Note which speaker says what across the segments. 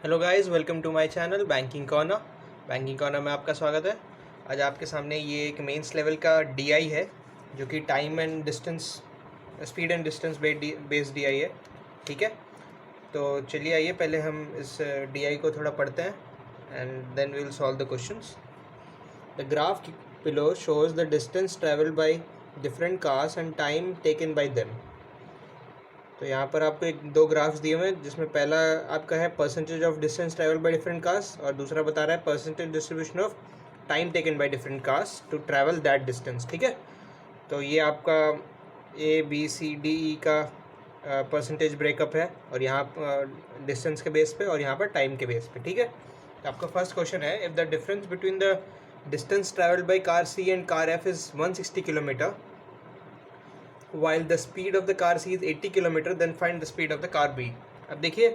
Speaker 1: Hello guys, welcome to my channel banking corner में आपका स्वागत है। आज आपके सामने ये एक मेंस लेवल का डीआई है जो कि time and distance speed and distance based DI है। ठीक है, तो चलिए आइए पहले हम इस डीआई को थोड़ा पढ़ते हैं and then we will solve the questions. The graph below shows the distance travelled by different cars and time taken by them. तो यहाँ पर आपको दो ग्राफ्स दिए हुए हैं जिसमें पहला आपका है percentage of distance travel by different cars और दूसरा बता रहा है percentage distribution of time taken by different cars to travel that distance. ठीक है, तो ये आपका ABCDE का परसेंटेज ब्रेकअप है और यहाँ डिस्टेंस के बेस पे और यहाँ पर टाइम के बेस पे। ठीक है, तो आपका फर्स्ट क्वेश्चन है, if the difference between the distance travelled by car C and car F is 160 kilometre while the speed of the car C is 80 km, then find the speed of the car B. अब देखिए,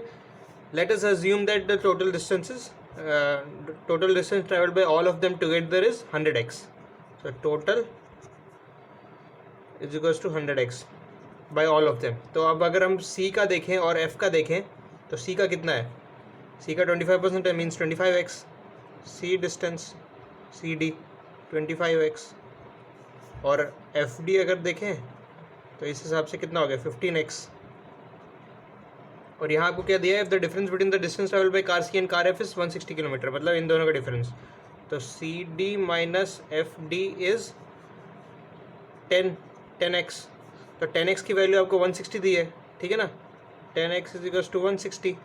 Speaker 1: let us assume that the total distance traveled by all of them together is 100x. So total is equals to 100x by all of them. तो अब अगर हम C का देखें और F का देखें तो C का कितना है? C का 25% है, means 25x. C distance CD 25x और FD अगर देखें तो इस हिसाब से कितना हो गया 15x। और यहाँ आपको क्या दिया है, if the difference between the distance travel by car C and car F is 160 kilometre, मतलब इन दोनों का डिफरेंस। तो CD minus FD is 10x। तो 10x की वैल्यू आपको 160 दी है, ठीक है ना। 10x इज इक्वल्स टू 160,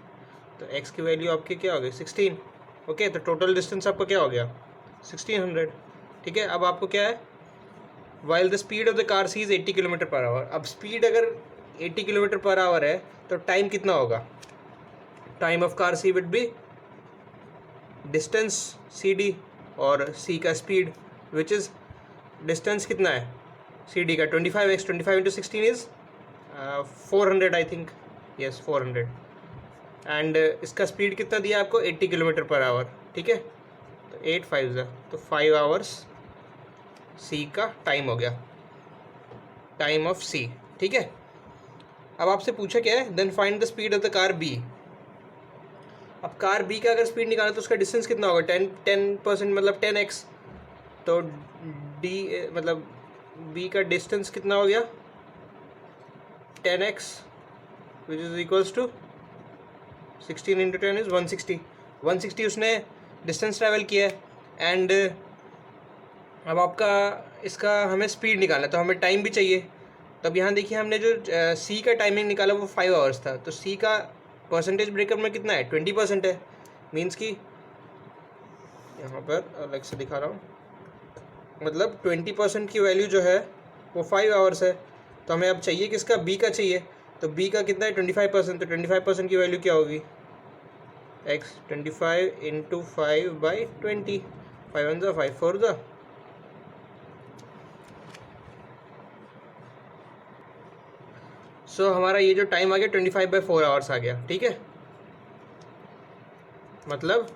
Speaker 1: तो x की वैल्यू आपकी क्या हो गई 16। ओके, तो टोटल डिस्टेंस आपका क्या हो गया 1600। ठीक है, अब आपको क्या है, while the speed of the car C is 80 kilometre per our. अब स्पीड अगर 80 किलोमीटर पर आवर है तो टाइम कितना होगा? Time of car C would be distance CD और C का स्पीड विच इज़ डिस्टेंस कितना है CD का 25x। 25 into 16 is 400 I think, yes 400। एंड इसका स्पीड कितना दिया आपको 80 किलोमीटर पर आवर। ठीक है, तो 8 5 तो 5 आवर्स C का टाइम हो गया, टाइम ऑफ C। ठीक है, अब आपसे पूछा क्या है, then find the speed of the car B। अब कार B का अगर स्पीड निकाला तो उसका डिस्टेंस कितना होगा 10% मतलब 10x। तो D मतलब B का डिस्टेंस कितना हो गया 10x which is equals to 16 into 10 is 160। 160 उसने डिस्टेंस ट्रैवल किया है एंड अब आपका इसका हमें स्पीड निकालना है तो हमें टाइम भी चाहिए। तो अब यहाँ देखिए, हमने जो C का टाइमिंग निकाला वो 5 आवर्स था, तो C का परसेंटेज ब्रेकअप में कितना है 20% है। मीन्स कि यहाँ पर अलग से दिखा रहा हूँ, मतलब 20% की वैल्यू जो है वो 5 आवर्स है। तो हमें अब चाहिए किसका, B का चाहिए। तो B का कितना है 25%, तो 25% की वैल्यू क्या होगी x 25 इंटू 5 बाई 20, 5 1 5 4 सो हमारा ये जो टाइम आ गया 25/4 आवर्स आ गया। ठीक है, मतलब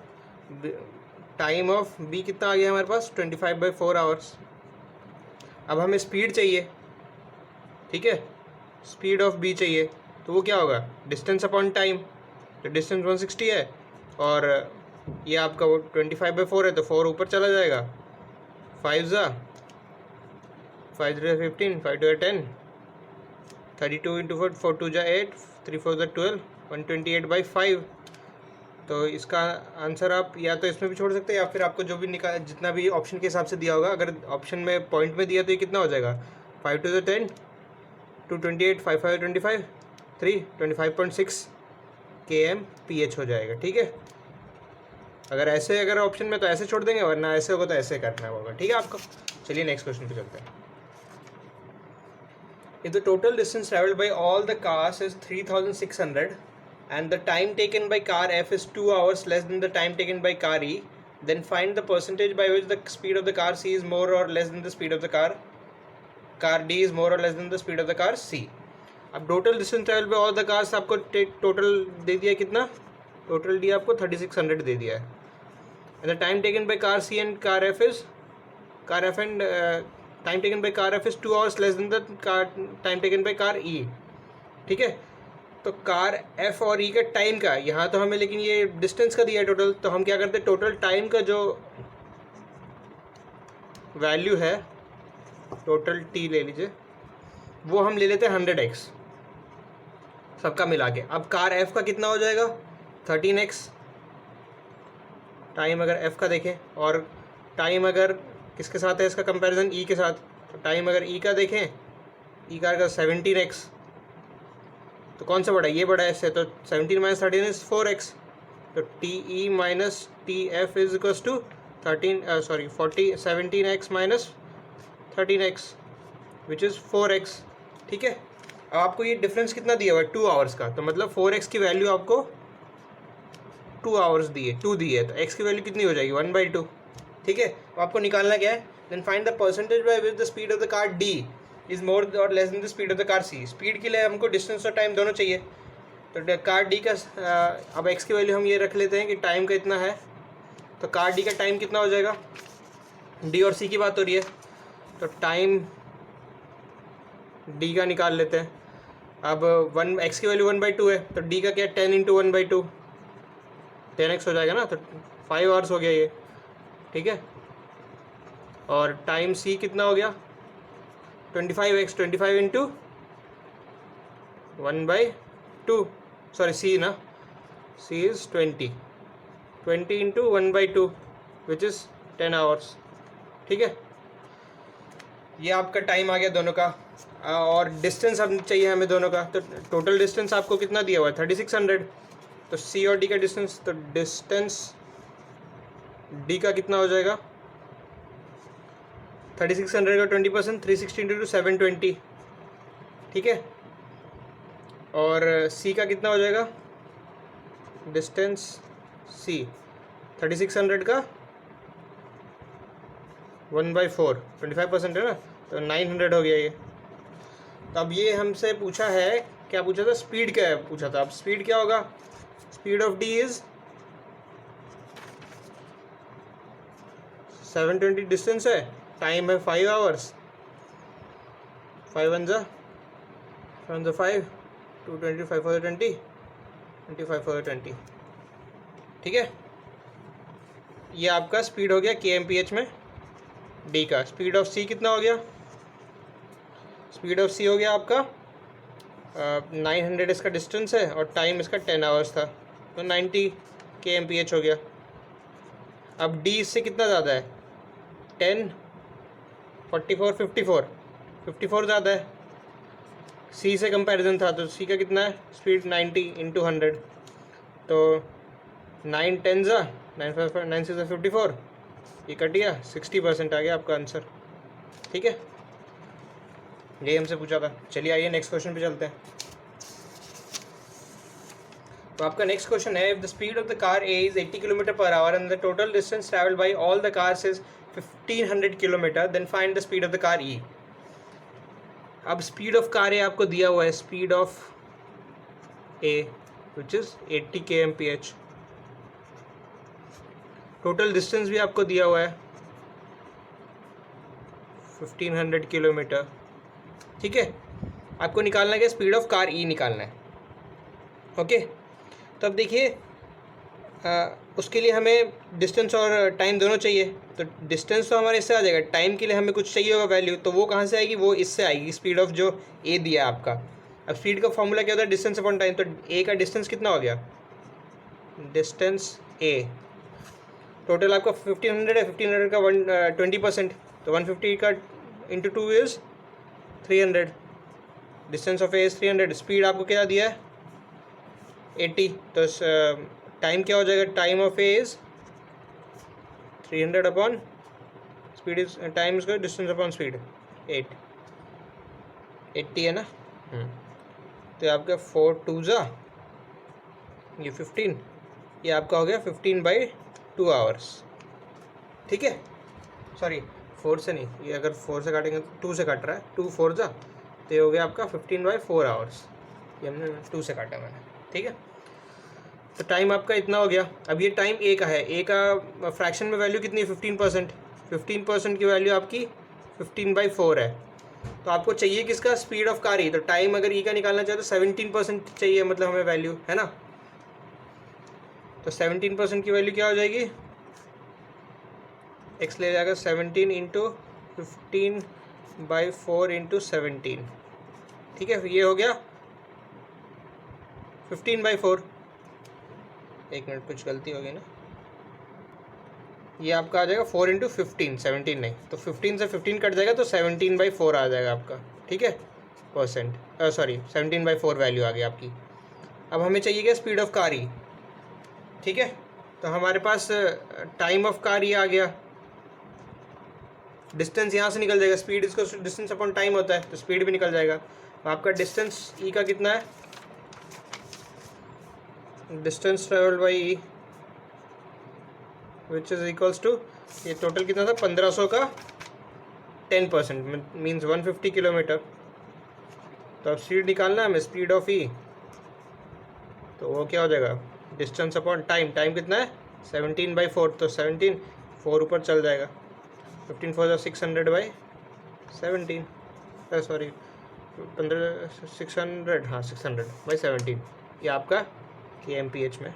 Speaker 1: टाइम ऑफ B कितना आ गया हमारे पास 25/4 आवर्स। अब हमें स्पीड चाहिए, ठीक है, स्पीड ऑफ B चाहिए, तो वो क्या होगा डिस्टेंस अपॉन टाइम। तो डिस्टेंस 160 है और ये आपका वो 25/4 है, तो 4 ऊपर चला जाएगा, 5 5 15 5 10 32 इंटू 4 4 2 8 3 4 12 128/5। तो इसका आंसर आप या तो इसमें भी छोड़ सकते हैं या फिर आपको जो भी जितना भी ऑप्शन के हिसाब से दिया होगा, अगर ऑप्शन में पॉइंट में दिया तो ये कितना हो जाएगा 5 2 10 2 28 5 5 25 3 25.6 kmph हो जाएगा। ठीक है, अगर ऑप्शन में तो ऐसे छोड़ देंगे, वरना ऐसे होगा तो ऐसे करना होगा। ठीक है आपको, चलिए नेक्स्ट क्वेश्चन पे चलते हैं। If the total distance traveled by all the cars is 3600 and the time taken by car F is 2 hours less than the time taken by car E, then find the percentage by which the speed of the car C is more or less than the speed of the car D is more or less than the speed of the car C. अब total distance travel bye all the cars आपको total दे दिया कितना, total दिया आपको 3600 दे दिया है। And the time taken by car C and car F and time taken by car F is 2 hours less than the time taken by car E. ठीक है, तो कार एफ और ई का टाइम का, यहाँ तो हमें लेकिन ये डिस्टेंस का दिया है टोटल, तो हम क्या करते हैं टोटल टाइम का जो वैल्यू है, टोटल टी ले लीजिए, वो हम ले लेते हैं 100x सबका मिला के। अब कार एफ का कितना हो जाएगा 13x टाइम अगर एफ का देखें, और टाइम अगर किसके साथ है इसका कंपैरिजन, ई के साथ, तो टाइम अगर ई का देखें, ई का 17x, तो कौन सा बड़ा है, ये बड़ा है इससे, तो 17 माइनस 13 इज 4x, तो T E minus T F is equals to 17x minus 13x which is 4x। ठीक है, अब आपको ये डिफरेंस कितना दिया हुआ है 2 आवर्स का, तो मतलब 4x की वैल्यू आपको 2 आवर्स दिए, 2 दी है, तो x की वैल्यू कितनी हो जाएगी 1/2। ठीक है, तो आपको निकालना क्या है, then find the percentage by which the speed of the car d is more or less than the speed of the car c। Speed के लिए हमको डिस्टेंस और टाइम दोनों चाहिए, तो कार d का अब x की वैल्यू हम ये रख लेते हैं कि टाइम का इतना है, तो कार d का टाइम कितना हो जाएगा, d और c की बात हो रही है, तो टाइम d का निकाल लेते हैं। अब x की वैल्यू 1/2 है, तो d का क्या 10 × 1/2 10x हो जाएगा ना, तो 5 आवर्स हो गया ये। ठीक है, और टाइम c कितना हो गया 25x, 25 × 1/2, सॉरी c ना, c is 20 × 1/2 which is 10 hours. ठीक है, ये आपका टाइम आ गया दोनों का, और डिस्टेंस अब चाहिए हमें दोनों का, तो टोटल डिस्टेंस आपको कितना दिया हुआ है 3600, तो सी और डी का डिस्टेंस, तो डिस्टेंस डी का कितना हो जाएगा 3600 का 20%, 360 × 720। ठीक है, और सी का कितना हो जाएगा डिस्टेंस सी 3600 का 1/4 25% है ना, तो 900 हो गया ये। तो अब ये हमसे पूछा है, क्या पूछा था, स्पीड क्या है पूछा था। अब स्पीड क्या होगा, speed of D is 720 distance है, टाइम है 5 आवर्स, 5 1 जा 5 220 5 4 20 25 4 20। ठीक है, ये आपका स्पीड हो गया kmph में डी का। स्पीड ऑफ सी कितना हो गया, स्पीड ऑफ सी हो गया आपका 900 इसका डिस्टेंस है, और टाइम इसका 10 आवर्स था, तो 90 kmph हो गया। अब डी इससे कितना ज़्यादा है 10 44 54 ज़्यादा है, सी से कंपैरिजन था, तो सी का कितना है स्पीड 90 × 100, तो 9 10 जा 9 5 9 6 54, ये कट गया, 60% आ गया आपका आंसर। ठीक है, यही हमसे पूछा था। चलिए आइए नेक्स्ट क्वेश्चन पे चलते हैं। तो आपका नेक्स्ट क्वेश्चन है, if the speed of the car A is 80 km/h and the total distance travelled by all the cars is 1500 km, then find the speed of the car E. अब speed of car A आपको दिया हुआ है, speed of A which is 80 kmph, total distance भी आपको दिया हुआ है 1500 किलोमीटर। ठीक है, आपको निकालना क्या, स्पीड ऑफ कार ई निकालना है। ओके, तो अब देखिए उसके लिए हमें डिस्टेंस और टाइम दोनों चाहिए, तो डिस्टेंस तो हमारे इससे आ जाएगा, टाइम के लिए हमें कुछ चाहिए होगा वैल्यू, तो वो कहाँ से आएगी, वो इससे आएगी, स्पीड ऑफ जो ए दिया आपका। अब स्पीड का फॉर्मूला क्या होता है, डिस्टेंस अपॉन टाइम, तो ए का डिस्टेंस कितना हो गया, डिस्टेंस ए टोटल आपका 1500 है, 1500 का 20%, तो 150 का into 2 is 300, distance of A is 300, speed आपको क्या दिया है 80, तो टाइम क्या हो जाएगा, time of A is 300 upon speed is time इसका डिस्टेंस अपॉन स्पीड 80 है ना। तो आपका 4 2 जा ये 15, ये आपका हो गया 15/2 आवर्स। ठीक है, सॉरी 4 से नहीं, ये अगर 4 से काटेंगे तो 2 से काट रहा है, 2 4 जा, तो ये हो गया आपका 15/4 आवर्स, ये हमने 2 से काटा मैंने। ठीक है, तो टाइम आपका इतना हो गया। अब ये टाइम ए का है, ए का फ्रैक्शन में वैल्यू कितनी है 15%, 15% की वैल्यू आपकी 15/4 है, तो आपको चाहिए किसका, स्पीड ऑफ कार ई। तो टाइम अगर ई का निकालना चाहे तो 17% चाहिए, मतलब हमें वैल्यू, है ना। तो 17% की वैल्यू क्या हो जाएगी, एक्स ले जाएगा 17 इंटू 15/4 इंटू 17, ठीक है। ये हो गया 15/4। एक मिनट, कुछ गलती होगी ना, ये आपका आ जाएगा 4 इंटू 15, 17 नहीं, तो 15 से 15 कट जाएगा तो 17/4 आ जाएगा आपका, ठीक है, परसेंट, सॉरी 17/4 वैल्यू आ गई आपकी। अब हमें चाहिए क्या, स्पीड ऑफ कार ई, ठीक है। तो हमारे पास टाइम ऑफ कार ई आ गया, डिस्टेंस यहाँ से निकल जाएगा, स्पीड इसको डिस्टेंस अपॉन टाइम होता है, तो स्पीड भी निकल जाएगा। तो आपका डिस्टेंस ई का कितना है, distance travel by E which is equals to, ये टोटल कितना था 1500 का 10% मीन्स 150 किलोमीटर। तो अब स्पीड निकालना है हमें, स्पीड ऑफ ई, तो वो क्या हो जाएगा, डिस्टेंस अपॉन टाइम, टाइम कितना है 17/4, तो 17 4 ऊपर चल जाएगा, 15 4 600/17, सॉरी 600, हाँ 600/17, ये आपका kmph में,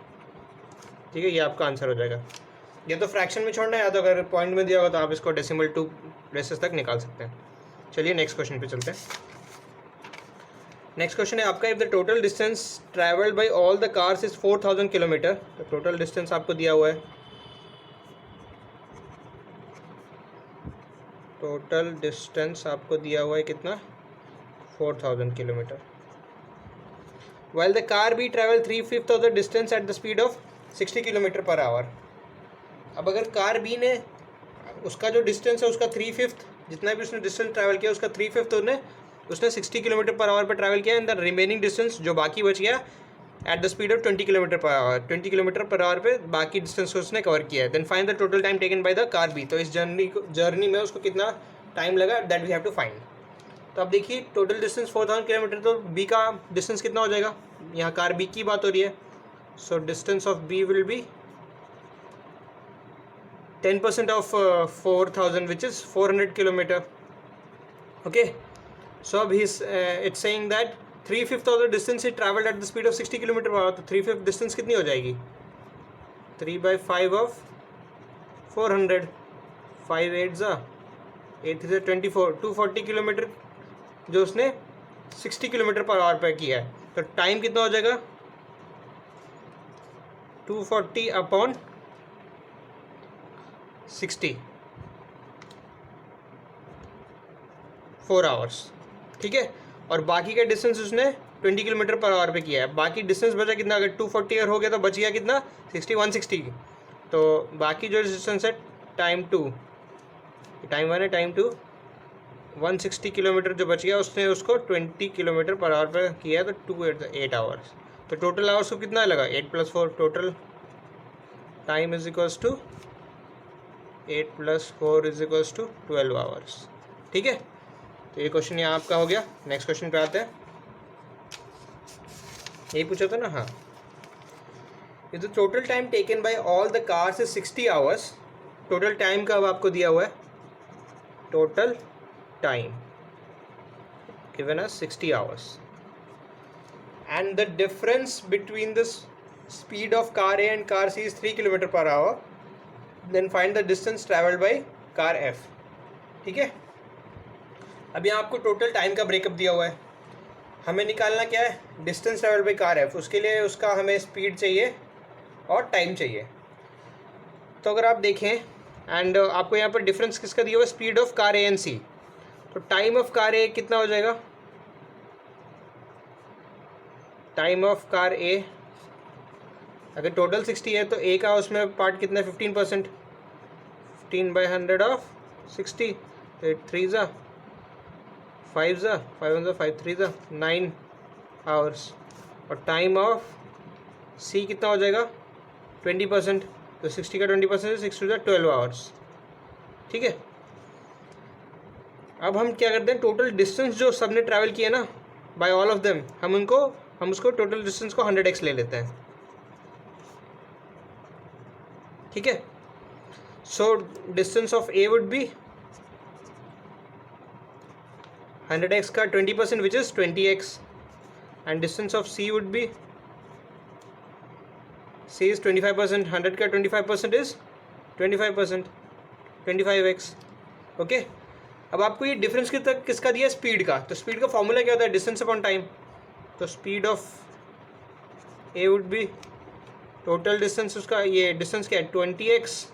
Speaker 1: ठीक है। ये आपका आंसर हो जाएगा। ये तो फ्रैक्शन में छोड़ना है, या तो अगर पॉइंट में दिया होगा तो आप इसको डेसिमल 2 प्लेसेस तक निकाल सकते हैं। चलिए नेक्स्ट क्वेश्चन पे चलते हैं। नेक्स्ट क्वेश्चन है आपका, if the total distance travelled by all the cars is 4000 kilometre. तो टोटल डिस्टेंस आपको दिया हुआ है, टोटल डिस्टेंस आपको दिया हुआ है कितना, 4000 kilometre. while the car B travel 3/5 of the distance at the speed of 60 kilometre per our. अब अगर कार बी ने, उसका जो डिस्टेंस है उसका 3/5, जितना भी उसने डिस्टेंस ट्रैवल किया उसका 3/5 उसने 60 किलोमीटर पर आवर पर ट्रैवल किया, एंड द रिमेनिंग डिस्टेंस जो बाकी बच गया at the speed of 20 kilometre per hour, 20 kilometre per hour पे बाकी डिस्टेंस को उसने कवर किया है। Then find the total time taken by the car B. तो इस जर्नी में उसको कितना टाइम लगा, that we have to find. तो अब देखिए टोटल डिस्टेंस 4000 किलोमीटर, तो बी का डिस्टेंस कितना हो जाएगा, यहाँ कार बी की बात हो रही है, so distance of B will be 10% of 4000 which is 400 kilometre, okay. So अब it's saying that 3/5 of the distance is travelled at the speed of 60 kilometre per hour. तो 3/5 डिस्टेंस कितनी हो जाएगी, 3/5 ऑफ 400, 5 8 8 3 24, 240 किलोमीटर जो उसने 60 किलोमीटर पर आवर पर किया है। तो टाइम कितना हो जाएगा, 240 अपॉन 60, 4 आवर्स, ठीक है। और बाकी का डिस्टेंस उसने 20 किलोमीटर पर आवर पे किया है। बाकी डिस्टेंस बचा कितना, अगर 240 अगर हो गया तो बच गया कितना 60, 160 की। तो बाकी जो डिस्टेंस है टाइम 2, टाइम 1 है, टाइम 2 160 किलोमीटर जो बच गया उसने उसको 20 किलोमीटर पर आवर पर किया है, तो 8 आवर्स। तो टोटल आवर्स को कितना लगा, 8 + 4, total time is equals to 8 + 4 is equals to 12 hours, ठीक है। तो ये क्वेश्चन यहाँ आपका हो गया। नेक्स्ट क्वेश्चन पे आते हैं, यही पूछा था ना, हाँ। ये तो total time taken bye all the cars is 60 hours. Total time का अब आपको दिया हुआ है, total time given as 60 hours, and the difference between this speed of car A and car C is 3 km per hour. Then find the distance traveled by car F, ठीक है। अब यहाँ आपको टोटल टाइम का breakup दिया हुआ है, हमें निकालना क्या है, distance travelled by car F। उसके लिए उसका हमें स्पीड चाहिए और टाइम चाहिए। तो अगर आप देखें, एंड आपको यहाँ पर डिफरेंस किसका दिया हुआ है, speed of car A and C। तो टाइम ऑफ कार ए कितना हो जाएगा, टाइम ऑफ कार ए अगर टोटल 60 है तो ए का उसमें पार्ट कितना है, 15%, 15/100 ऑफ 60, तो 8 3 ज़ा 5 ज़ा 5 1 5 3 ज़ा 9 आवर्स। और टाइम ऑफ सी कितना हो जाएगा, 20%, तो 60 का 20% 6 2 12 आवर्स, ठीक है। अब हम क्या करते हैं, टोटल डिस्टेंस जो सबने ट्रैवल किया ना बाय ऑल ऑफ देम, हम उसको टोटल डिस्टेंस को 100x ले लेते हैं, ठीक है। So distance of A would be 100x का 20% which is 20x, and distance of c would be, c is 25%, 100 का 25% इज़ 25%, 25x। ओके, अब आपको ये डिफरेंस किसका दिया है, स्पीड का। तो स्पीड का फॉर्मूला क्या होता है, डिस्टेंस अपॉन टाइम। तो speed of A would be, total distance उसका, ये डिस्टेंस क्या है 20x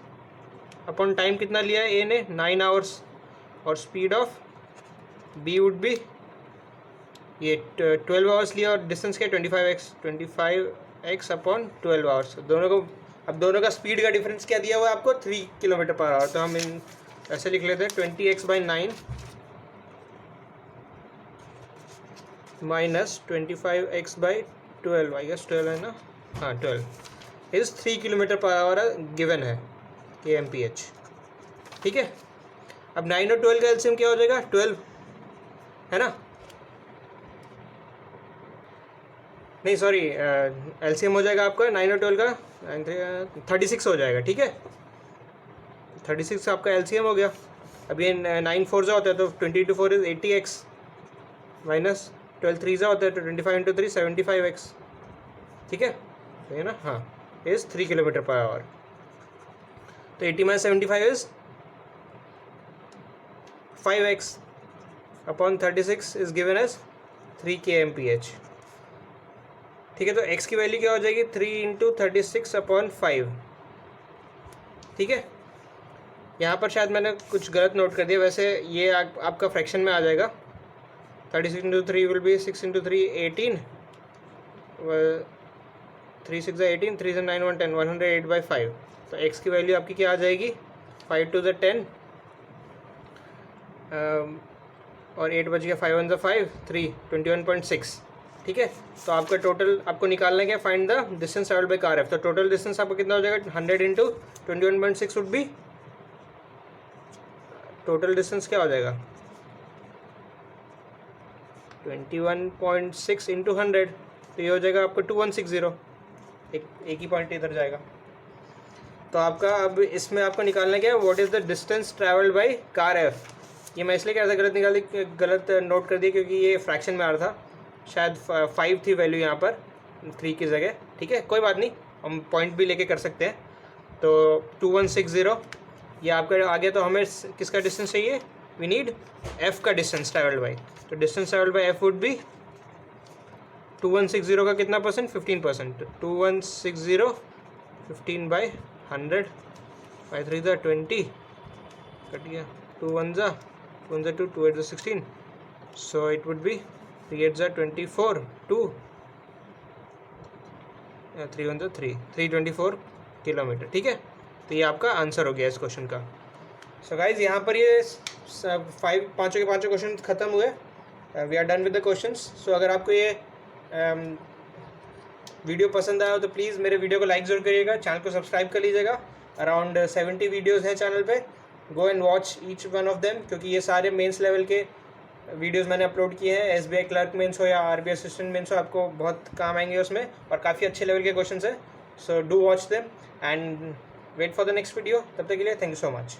Speaker 1: अपॉन टाइम कितना लिया है ए ने, 9 आवर्स, और speed of B would be ये 12 आवर्स लिया, और डिस्टेंस क्या है 25x अपॉन 12 आवर्स। दोनों को, अब दोनों का स्पीड का डिफरेंस क्या दिया हुआ है आपको, 3 किलोमीटर पर आवर। तो हम इन ऐसे लिख लेते हैं 20x/9 minus 25x/12, I guess 12 है ना, हाँ 12 is 3 kilometre per our given है kmph। ठीक है, अब 9 और 12 का एलसीएम क्या हो जाएगा, 12 है ना, नहीं सॉरी, एलसीएम हो जाएगा आपका 9 और 12 का 36 हो जाएगा। ठीक है, 36 आपका एलसीएम हो गया। अब ये 9 4 होता है तो 20 × 4 इज़ 80x, माइनस 12 3 होता है तो 25 × 3 75x। ठीक है, तो ये ना, हाँ इज़ 3 किलोमीटर पर आवर। तो 80 - 75 is 5x upon 36 is given as 3 kmph। ठीक है, तो x की वैल्यू क्या हो जाएगी, 3 × 36 अपॉन 5। ठीक है, यहाँ पर शायद मैंने कुछ गलत नोट कर दिया, वैसे ये आपका फ्रैक्शन में आ जाएगा। 36 × 3 विल बी 6 × 3 18, 3 6 18, 3 9 1 10, 108/5। तो x की वैल्यू आपकी क्या आ जाएगी, 5 × 10 और 8 बच गया, 5 1 5 3, 21.6। ठीक है, तो आपका टोटल आपको निकालना क्या, find the distance travelled by car F. तो टोटल डिस्टेंस आपको कितना हो जाएगा, 100 × 21.6 वुड बी, टोटल डिस्टेंस क्या हो जाएगा 21.6 × 100, तो ये हो जाएगा आपको 2160। एक ही पॉइंट इधर जाएगा। तो आपका अब इसमें आपको निकालना क्या है, what is the distance travelled by car F. ये मैं इसलिए कैसे गलत नोट कर दिया क्योंकि ये फ्रैक्शन में आ रहा था, शायद 5 थी वैल्यू यहाँ पर 3 की जगह। ठीक है, कोई बात नहीं, हम पॉइंट भी लेके कर सकते हैं। तो 2160 ये आपका आ गया। तो हमें किसका डिस्टेंस चाहिए, वी नीड एफ़ का डिस्टेंस ट्रैवल्ड बाय। तो distance travelled bye F would be 2160 का कितना परसेंट, 15%। 2160 15/100, 5 3 20 कट गया, 2 1 2 2 8 16, so it would be 3 8 24 2 3 1 3 324 kilometre. ठीक है, तो ये आपका आंसर हो गया इस क्वेश्चन का। सो गाइज यहाँ पर ये पाँचों के पाँचों क्वेश्चन ख़त्म हुए। We are done with the questions. So अगर आपको ये वीडियो पसंद आया हो तो प्लीज़ मेरे वीडियो को लाइक ज़रूर करिएगा, चैनल को सब्सक्राइब कर लीजिएगा। अराउंड 70 वीडियोज़ हैं चैनल पे, go and watch each one of them, क्योंकि ये सारे मेंस लेवल के वीडियोस मैंने अपलोड किए हैं। एसबीआई क्लर्क मेंस हो या आरबीआई असिस्टेंट मेंस हो, आपको बहुत काम आएंगे उसमें, और काफ़ी अच्छे लेवल के क्वेश्चन हैं। So do watch them and wait for the next video. तब तक के लिए थैंक यू सो मच।